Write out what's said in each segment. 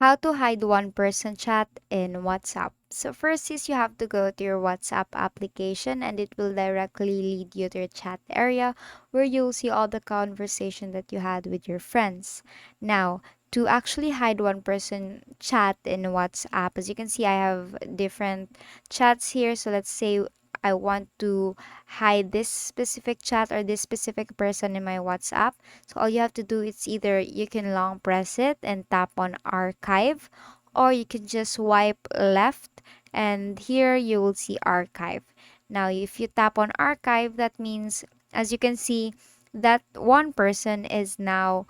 How to hide one person chat in WhatsApp. So first is you have to go to your WhatsApp application and it will directly lead you to your chat area where you'll see all the conversation that you had with your friends. Now, to actually hide one person chat in WhatsApp, as you can see, I have different chats here. So let's say I want to hide this specific chat or this specific person in my WhatsApp. So all you have to do is either you can long press it and tap on archive, or you can just swipe left and here you will see archive. Now if you tap on archive, that means, as you can see, that one person is now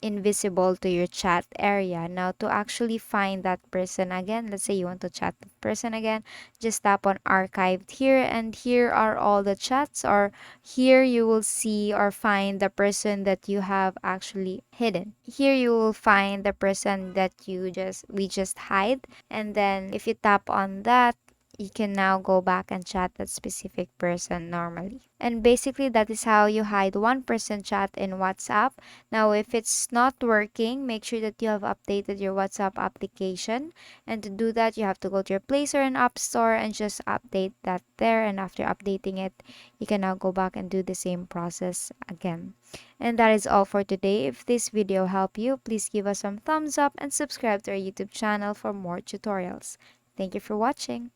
invisible to your chat area. Now, to actually find that person again, let's say you want to chat that person again, just tap on archived here, and here are all the chats, or here you will see or find the person that you have actually hidden. Here you will find the person that we just hide, and then if you tap on that, you can now go back and chat that specific person normally. And basically, that is how you hide one person chat in WhatsApp. Now, if it's not working, make sure that you have updated your WhatsApp application. And to do that, you have to go to your Play Store and App Store and just update that there. And after updating it, you can now go back and do the same process again. And that is all for today. If this video helped you, please give us some thumbs up and subscribe to our YouTube channel for more tutorials. Thank you for watching.